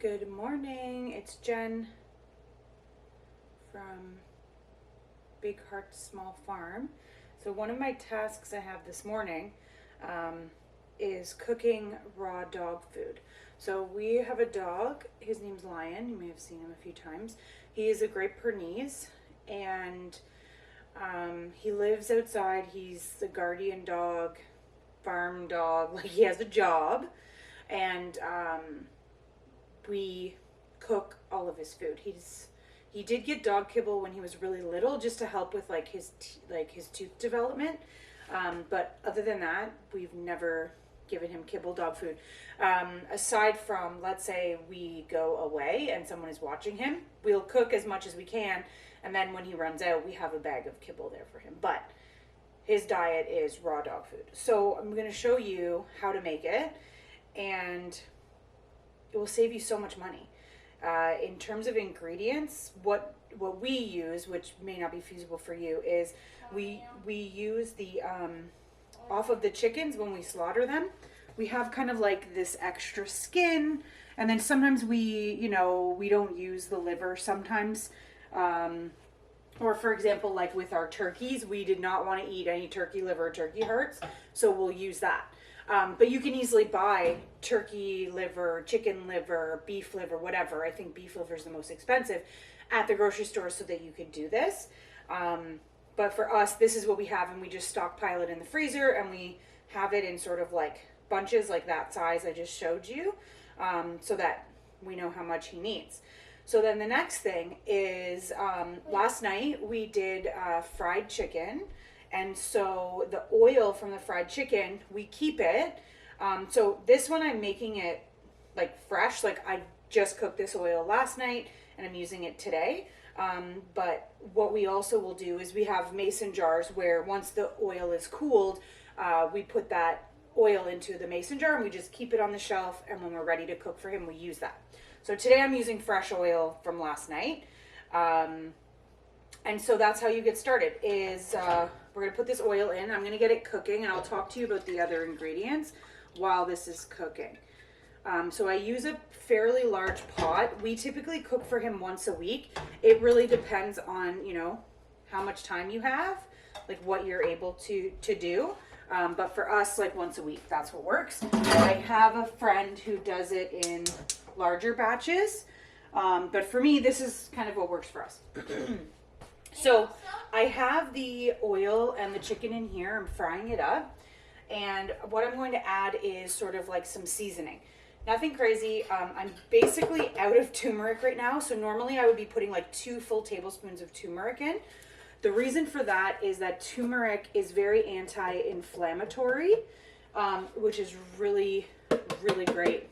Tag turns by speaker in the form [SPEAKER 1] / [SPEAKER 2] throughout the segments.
[SPEAKER 1] Good morning, it's Jen from Big Heart Small Farm. So one of my tasks I have this morning is cooking raw dog food. So we have a dog, his name's Lion, you may have seen him a few times. He is a Great Pyrenees and he lives outside. He's the guardian dog, farm dog, like he has a job, and we cook all of his food. He did get dog kibble when he was really little, just to help with like his tooth development. But other than that, we've never given him kibble dog food. Aside from, let's say we go away and someone is watching him, we'll cook as much as we can, and then when he runs out, we have a bag of kibble there for him. But his diet is raw dog food. So I'm going to show you how to make it, and it will save you so much money. In terms of ingredients, what we use, which may not be feasible for you, is we use the off of the chickens when we slaughter them. We have kind of like this extra skin, and then sometimes we don't use the liver sometimes. Or for example, like with our turkeys, we did not want to eat any turkey liver or turkey hearts, so we'll use that. But you can easily buy turkey liver, chicken liver, beef liver, whatever. I think beef liver is the most expensive at the grocery store, so that you could do this. But for us, this is what we have, and we just stockpile it in the freezer, and we have it in sort of like bunches like that size I just showed you, so that we know how much he needs. So then the next thing is, last night we did fried chicken. And so the oil from the fried chicken, we keep it. So this one I'm making it like fresh. Like I just cooked this oil last night and I'm using it today. But what we also will do is we have mason jars where once the oil is cooled, we put that oil into the mason jar and we just keep it on the shelf. And when we're ready to cook for him, we use that. So today I'm using fresh oil from last night. And so that's how you get started is, we're going to put this oil in. I'm going to get it cooking, and I'll talk to you about the other ingredients while this is cooking. So I use a fairly large pot. We typically cook for him once a week. It really depends on, how much time you have, like what you're able to do. But for us, like once a week, that's what works. I have a friend who does it in larger batches. But for me, this is kind of what works for us. So I have the oil and the chicken in here. I'm frying it up. And what I'm going to add is sort of like some seasoning. Nothing crazy. I'm basically out of turmeric right now. So normally I would be putting like 2 full tablespoons of turmeric in. The reason for that is that turmeric is very anti-inflammatory, which is really, really great.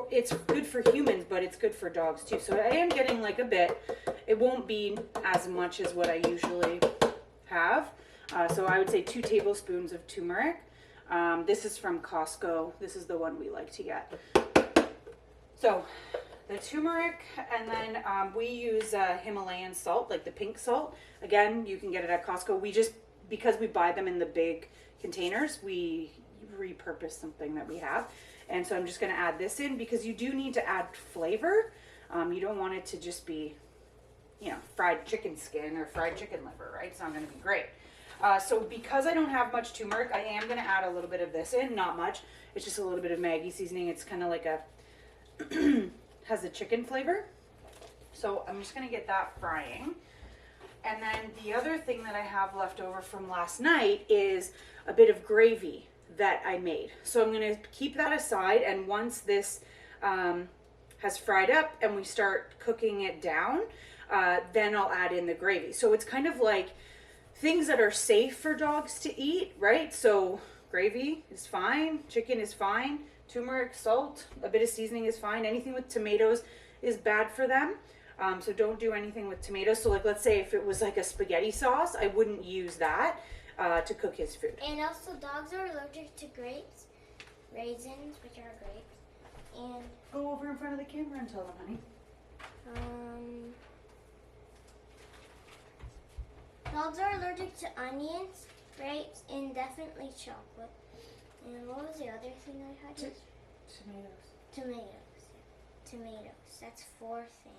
[SPEAKER 1] It's good for humans, but it's good for dogs too. So I am getting like a bit. It won't be as much as what I usually have. So I would say 2 tablespoons of turmeric. This is from Costco. This is the one we like to get. So the turmeric, and then we use Himalayan salt, like the pink salt. Again, you can get it at Costco. Because we buy them in the big containers, we repurpose something that we have. And so I'm just going to add this in because you do need to add flavor. You don't want it to just be, fried chicken skin or fried chicken liver, right? It's not going to be great. So because I don't have much turmeric, I am going to add a little bit of this in. Not much. It's just a little bit of Maggi seasoning. It's kind of like has a chicken flavor. So I'm just going to get that frying. And then the other thing that I have left over from last night is a bit of gravy that I made. So I'm going to keep that aside, and once this has fried up and we start cooking it down, then I'll add in the gravy. So it's kind of like things that are safe for dogs to eat, right? So gravy is fine, chicken is fine, turmeric, salt, a bit of seasoning is fine. Anything with tomatoes is bad for them. So don't do anything with tomatoes. So like, let's say if it was like a spaghetti sauce, I wouldn't use that to cook his food.
[SPEAKER 2] And also dogs are allergic to grapes, raisins, which are grapes, and...
[SPEAKER 1] Go over in front of the camera and tell them, honey.
[SPEAKER 2] Dogs are allergic to onions, grapes, and definitely chocolate. And what was the other thing I had?
[SPEAKER 1] Tomatoes.
[SPEAKER 2] Tomatoes. That's 4 things.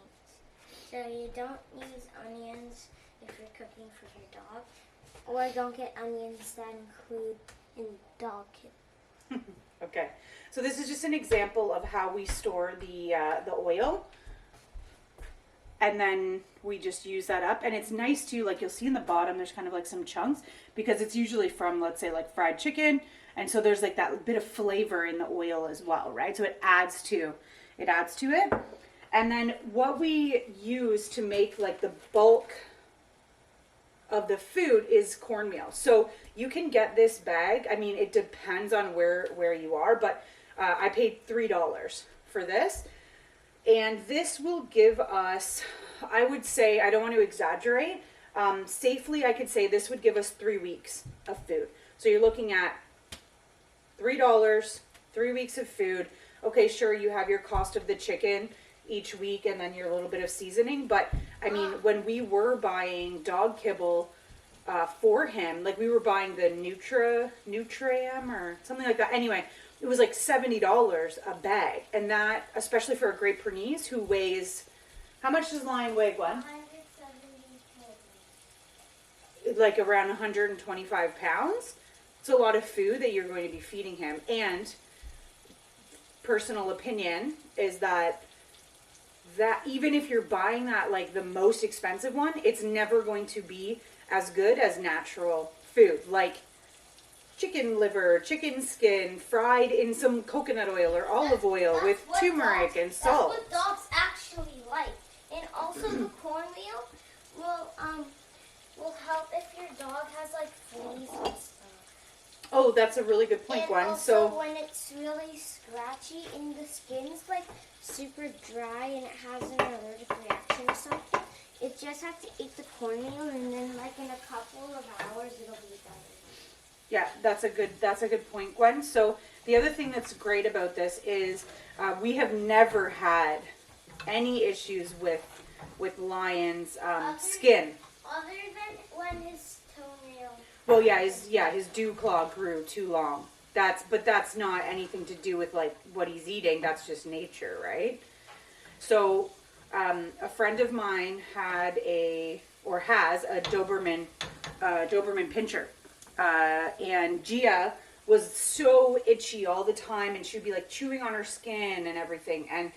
[SPEAKER 2] So you don't use onions if you're cooking for your dog, or don't get onions that include in dog kibble.
[SPEAKER 1] Okay, so this is just an example of how we store the oil, and then we just use that up. And it's nice too, like you'll see in the bottom there's kind of like some chunks, because it's usually from, let's say, like fried chicken, and so there's like that bit of flavor in the oil as well, right? So it adds to it. And then what we use to make like the bulk of the food is cornmeal. So you can get this bag. I mean, it depends on where you are, but I paid $3 for this. And this will give us, I would say, I don't want to exaggerate, safely I could say this would give us 3 weeks of food. So you're looking at $3, 3 weeks of food. Okay, sure, you have your cost of the chicken each week and then your little bit of seasoning. But I mean, when we were buying dog kibble for him, like we were buying the Nutriam or something like that. Anyway, it was like $70 a bag. And that, especially for a Great Pyrenees who weighs, how much does Lion weigh, Gwen?
[SPEAKER 2] 170
[SPEAKER 1] Like around 125 pounds. It's a lot of food that you're going to be feeding him. And personal opinion is that even if you're buying that, like the most expensive one, it's never going to be as good as natural food, like chicken liver, chicken skin, fried in some coconut oil or olive oil with turmeric and salt.
[SPEAKER 2] That's what dogs actually like. And also the cornmeal will help if your dog has like fleas and stuff.
[SPEAKER 1] Oh, that's a really good point, Gwen.
[SPEAKER 2] And also when it's really scratchy and the skin's like super dry and it has an allergic reaction or something, it just has to eat the cornmeal, and then like in a couple of hours it'll be better.
[SPEAKER 1] Yeah, that's a good point, Gwen. So the other thing that's great about this is we have never had any issues with Lion's skin.
[SPEAKER 2] Other than when his toenail.
[SPEAKER 1] Well, his dew claw grew too long. But that's not anything to do with like what he's eating. That's just nature, right? So a friend of mine has a Doberman Pinscher, and Gia was so itchy all the time, and she'd be like chewing on her skin and everything. And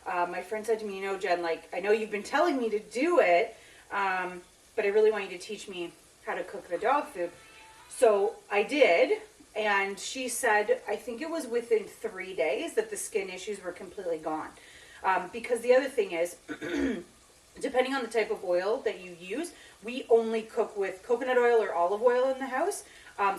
[SPEAKER 1] my friend said to me, Jen, like I know you've been telling me to do it, but I really want you to teach me how to cook the dog food. So I did. And she said, I think it was within 3 days that the skin issues were completely gone. Because the other thing is, depending on the type of oil that you use, we only cook with coconut oil or olive oil in the house.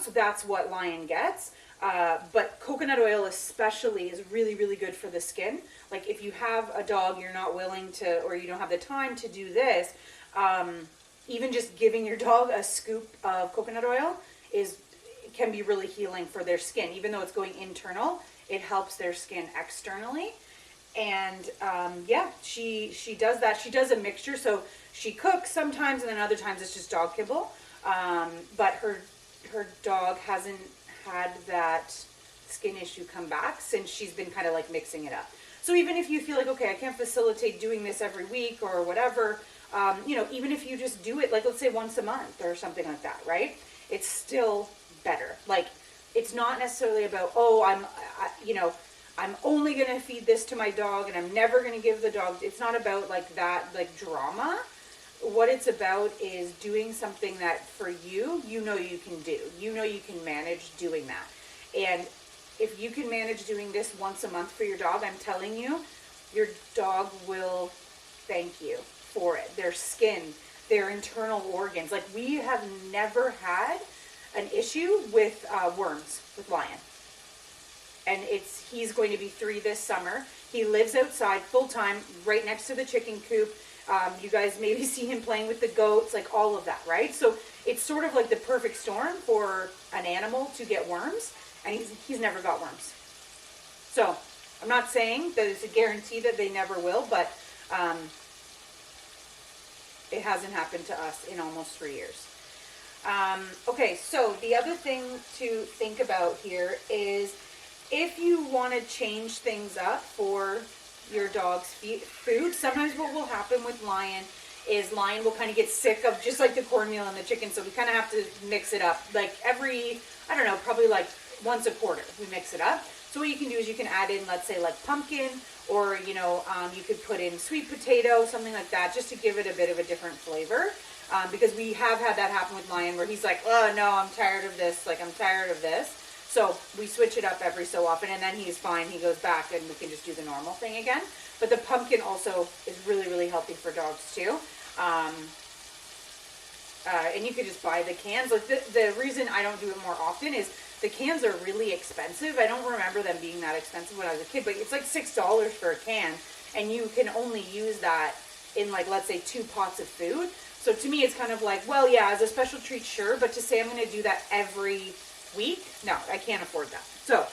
[SPEAKER 1] So that's what Lion gets. But coconut oil especially is really, really good for the skin. Like if you have a dog you're not willing to, or you don't have the time to do this, even just giving your dog a scoop of coconut oil can be really healing for their skin. Even though it's going internal, it helps their skin externally. And she does that. She does a mixture. So she cooks sometimes, and then other times it's just dog kibble. But her dog hasn't had that skin issue come back since she's been kind of like mixing it up. So even if you feel like, okay, I can't facilitate doing this every week or whatever, even if you just do it, like let's say once a month or something like that, right? It's still better. Like it's not necessarily about, I'm only going to feed this to my dog and I'm never going to give the dog. It's not about like that, like drama. What it's about is doing something that for you you can do. You can manage doing that. And if you can manage doing this once a month for your dog, I'm telling you, your dog will thank you for it. Their skin, their internal organs. Like we have never had an issue with worms with Lion. And he's going to be 3 this summer. He lives outside full time, right next to the chicken coop. You guys maybe see him playing with the goats, like all of that, right? So it's sort of like the perfect storm for an animal to get worms, and he's never got worms. So I'm not saying that it's a guarantee that they never will, but it hasn't happened to us in almost 3 years. Okay, so the other thing to think about here is if you want to change things up for your dog's food, sometimes what will happen with Lion is Lion will kind of get sick of just like the cornmeal and the chicken, so we kind of have to mix it up. Like every, I don't know, probably like once a quarter we mix it up. So what you can do is you can add in, let's say, like pumpkin, or you know, you could put in sweet potato, something like that, just to give it a bit of a different flavor. Because we have had that happen with Lion, where he's like, oh no, I'm tired of this, like I'm tired of this. So we switch it up every so often, and then he's fine. He goes back and we can just do the normal thing again. But the pumpkin also is really, really healthy for dogs too. And you could just buy the cans. Like the reason I don't do it more often is the cans are really expensive. I don't remember them being that expensive when I was a kid, but it's like $6 for a can, and you can only use that in, like, let's say 2 pots of food. So to me, it's kind of like, well, yeah, as a special treat, sure, but to say I'm going to do that every week, no, I can't afford that. So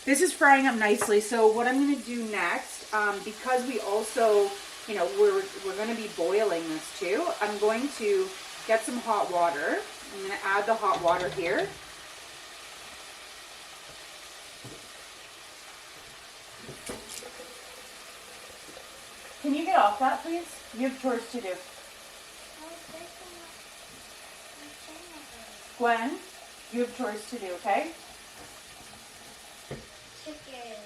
[SPEAKER 1] this is frying up nicely. So what I'm going to do next, because we also, you know, we're going to be boiling this too, I'm going to get some hot water. I'm going to add the hot water here. Can you get off that, please? You have chores to do. Gwen, you have chores to do, okay?
[SPEAKER 2] Chicken.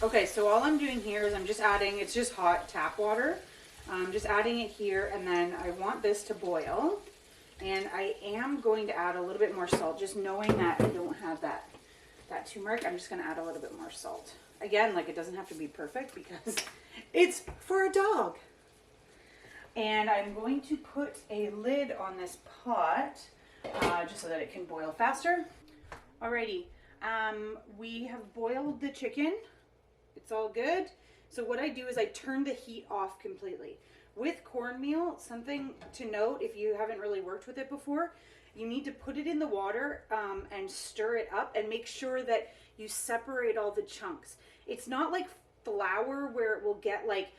[SPEAKER 1] Okay, so all I'm doing here is I'm just adding, it's just hot tap water. I'm just adding it here, and then I want this to boil. And I am going to add a little bit more salt, just knowing that I don't have that turmeric. I'm just going to add a little bit more salt. Again, like, it doesn't have to be perfect because it's for a dog. And I'm going to put a lid on this pot just so that it can boil faster. Alrighty, we have boiled the chicken. It's all good. So what I do is I turn the heat off completely. With cornmeal, something to note, if you haven't really worked with it before, you need to put it in the water and stir it up and make sure that you separate all the chunks. It's not like flour where it will get like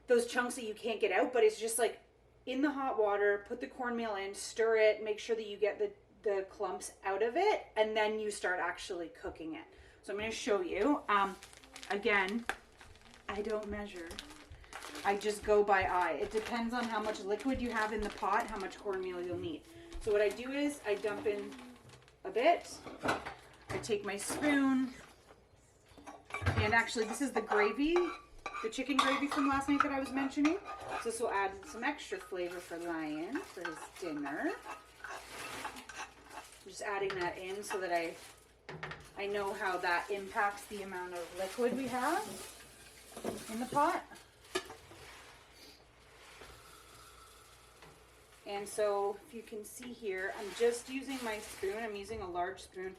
[SPEAKER 1] those chunks that you can't get out, but it's just like in the hot water, put the cornmeal in, stir it, make sure that you get the clumps out of it, and then you start actually cooking it. So I'm going to show you. Again, I don't measure. I just go by eye. It depends on how much liquid you have in the pot, how much cornmeal you'll need. So what I do is I dump in a bit. I take my spoon, and actually this is the gravy, the chicken gravy from last night that I was mentioning. So this will add some extra flavor for Lion for his dinner. I'm just adding that in so that I know how that impacts the amount of liquid we have in the pot. And so if you can see here, I'm just using my spoon. I'm using a large spoon,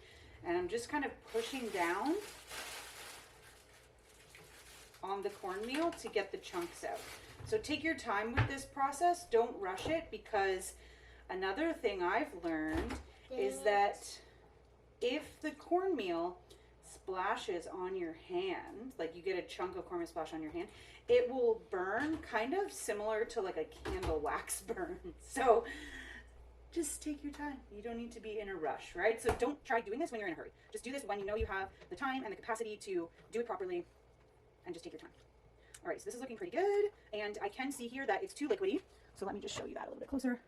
[SPEAKER 1] and I'm just kind of pushing down on the cornmeal to get the chunks out. So take your time with this process. Don't rush it, because another thing I've learned is that if the cornmeal splashes on your hand, like you get a chunk of cornmeal splash on your hand, it will burn kind of similar to like a candle wax burn. So just take your time. You don't need to be in a rush, right? So don't try doing this when you're in a hurry. Just do this when you know you have the time and the capacity to do it properly, and just take your time. All right, so this is looking pretty good, and I can see here that it's too liquidy. So let me just show you that a little bit closer.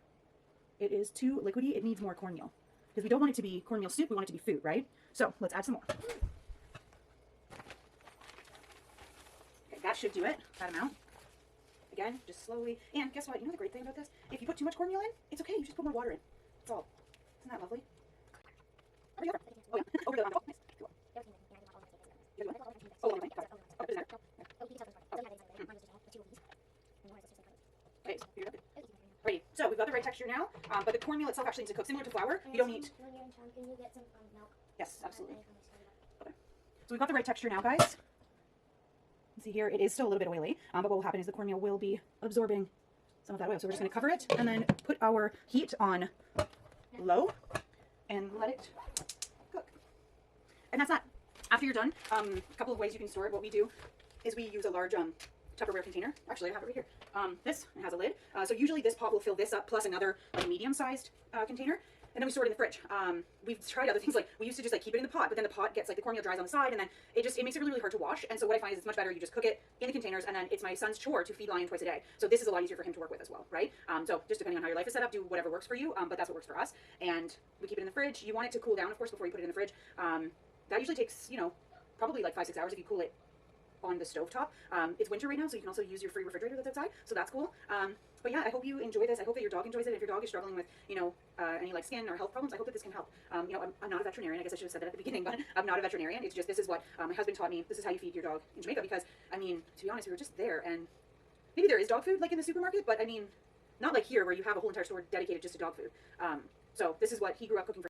[SPEAKER 1] It is too liquidy. It needs more cornmeal, because we don't want it to be cornmeal soup. We want it to be food, right? So let's add some more. That should do it, that amount. Again, just slowly. And guess what? You know the great thing about this? If you put too much cornmeal in, it's okay. You just put more water in. That's all. Isn't that lovely? Over. Oh, yeah. Over the nice. Cool. Oh, okay. Got it. Oh, is that? Okay, so you're good. Alrighty, so we've got the right texture now, but the cornmeal itself actually needs to cook similar to flour. You don't need...
[SPEAKER 2] When you're in town, can you get some milk?
[SPEAKER 1] Yes, absolutely. Okay. So we've got the right texture now, guys. See here, it is still a little bit oily, but what will happen is the cornmeal will be absorbing some of that oil. So we're just going to cover it and then put our heat on low and let it cook. And that's that. After you're done, a couple of ways you can store it. What we do is we use a large Tupperware container. Actually, I have it right here. This has a lid. So usually this pot will fill this up plus another like medium-sized container. And then we store it in the fridge. We've tried other things, like we used to just like keep it in the pot, but then the pot gets like the cornmeal dries on the side, and then it makes it really, really hard to wash. And so what I find is it's much better you just cook it in the containers, and then it's my son's chore to feed Lion twice a day. So this is a lot easier for him to work with as well, right? So just depending on how your life is set up, do whatever works for you, but that's what works for us. And we keep it in the fridge. You want it to cool down, of course, before you put it in the fridge. That usually takes, probably like 5-6 hours if you cool it on the stovetop. It's winter right now, so you can also use your free refrigerator that's outside, so that's cool. But yeah, I hope you enjoy this. I hope that your dog enjoys it. If your dog is struggling with, any like skin or health problems, I hope that this can help. I'm not a veterinarian. I guess I should have said that at the beginning, but I'm not a veterinarian. It's just, this is what my husband taught me. This is how you feed your dog in Jamaica, because, I mean, to be honest, we were just there, and maybe there is dog food like in the supermarket, but I mean, not like here where you have a whole entire store dedicated just to dog food. So this is what he grew up cooking for